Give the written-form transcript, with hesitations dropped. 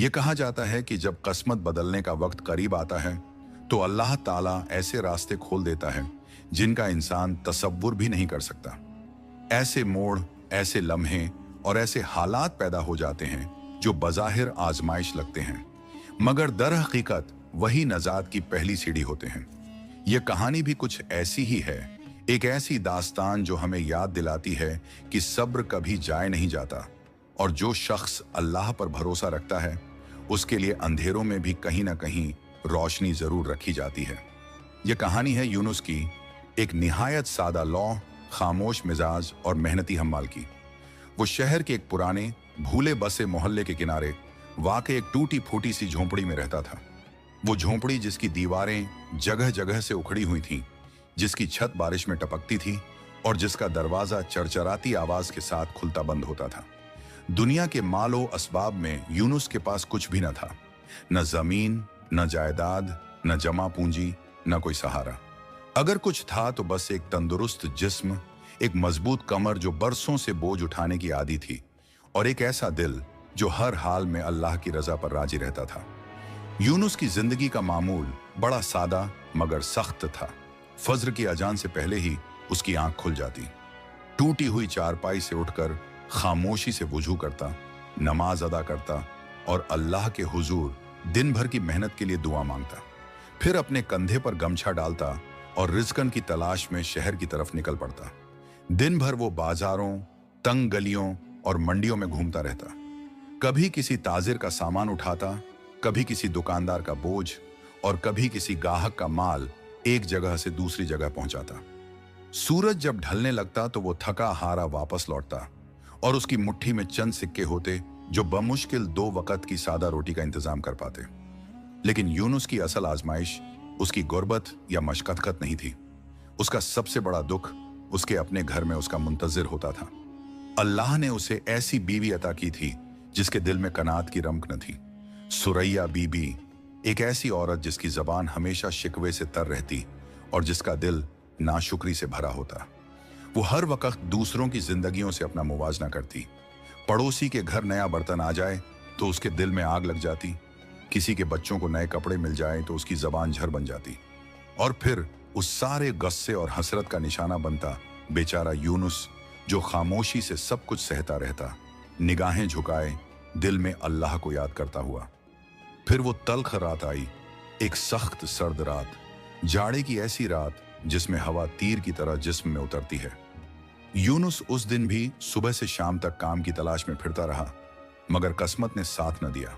ये कहा जाता है कि जब किस्मत बदलने का वक्त करीब आता है तो अल्लाह ताला ऐसे रास्ते खोल देता है जिनका इंसान तसव्वुर भी नहीं कर सकता। ऐसे मोड़, ऐसे लम्हे और ऐसे हालात पैदा हो जाते हैं जो बज़ाहिर आजमाइश लगते हैं, मगर दर हकीकत वही नजात की पहली सीढ़ी होते हैं। ये कहानी भी कुछ ऐसी ही है, एक ऐसी दास्तान जो हमें याद दिलाती है कि सब्र कभी जाए नहीं जाता और जो शख्स अल्लाह पर भरोसा रखता है उसके लिए अंधेरों में भी कहीं ना कहीं रोशनी जरूर रखी जाती है। यह कहानी है यूनुस की, एक निहायत सादा लौह, खामोश मिजाज और मेहनती हम्माल की। वो शहर के एक पुराने भूले बसे मोहल्ले के किनारे वाकई एक टूटी फूटी सी झोंपड़ी में रहता था। वो झोंपड़ी जिसकी दीवारें जगह जगह से उखड़ी हुई थीं, जिसकी छत बारिश में टपकती थी और जिसका दरवाजा चरचराती आवाज के साथ खुलता बंद होता था। दुनिया के मालो असबाब में यूनुस के पास कुछ भी न था, न जमीन, न जायदाद, न जमा पूंजी, न कोई सहारा। अगर कुछ था तो बस एक तंदुरुस्त जिस्म, एक मजबूत कमर जो बरसों से बोझ उठाने की आदी थी, और एक ऐसा दिल जो हर हाल में अल्लाह की रजा पर राजी रहता था। यूनुस की जिंदगी का मामूल बड़ा सादा मगर सख्त था। फज्र की अजान से पहले ही उसकी आंख खुल जाती, टूटी हुई चारपाई से उठकर खामोशी से वुजू करता, नमाज अदा करता और अल्लाह के हुजूर दिन भर की मेहनत के लिए दुआ मांगता। फिर अपने कंधे पर गमछा डालता और रिज़्क़न की तलाश में शहर की तरफ निकल पड़ता। दिन भर वो बाजारों, तंग गलियों और मंडियों में घूमता रहता, कभी किसी ताजिर का सामान उठाता, कभी किसी दुकानदार का बोझ और कभी किसी गाहक का माल एक जगह से दूसरी जगह पहुंचाता। सूरज जब ढलने लगता तो वो थका हारा वापस लौटता और उसकी मुट्ठी में चंद सिक्के होते जो बमुश्किल 2 वक्त की सादा रोटी का इंतजाम कर पाते। लेकिन यूनुस की असल आजमाइश उसकी गुर्बत या मशक्कत नहीं थी। उसका सबसे बड़ा दुख उसके अपने घर में उसका मुंतजिर होता था। अल्लाह ने उसे ऐसी बीवी अता की थी जिसके दिल में कनात की रमक न थी। सुरैया बीबी, एक ऐसी औरत जिसकी जबान हमेशा शिकवे से तर रहती और जिसका दिल नाशुक्री से भरा होता। वो हर वक्त दूसरों की जिंदगियों से अपना मुवाजना करती। पड़ोसी के घर नया बर्तन आ जाए तो उसके दिल में आग लग जाती, किसी के बच्चों को नए कपड़े मिल जाए तो उसकी जबान झर बन जाती, और फिर उस सारे गस्से और हसरत का निशाना बनता बेचारा यूनुस, जो खामोशी से सब कुछ सहता रहता, निगाहें झुकाए, दिल में अल्लाह को याद करता हुआ। फिर वो तल्ख रात आई, एक सख्त सर्द रात, जाड़े की ऐसी रात जिसमें हवा तीर की तरह जिस्म में उतरती है। यूनुस उस दिन भी सुबह से शाम तक काम की तलाश में फिरता रहा, मगर किस्मत ने साथ न दिया।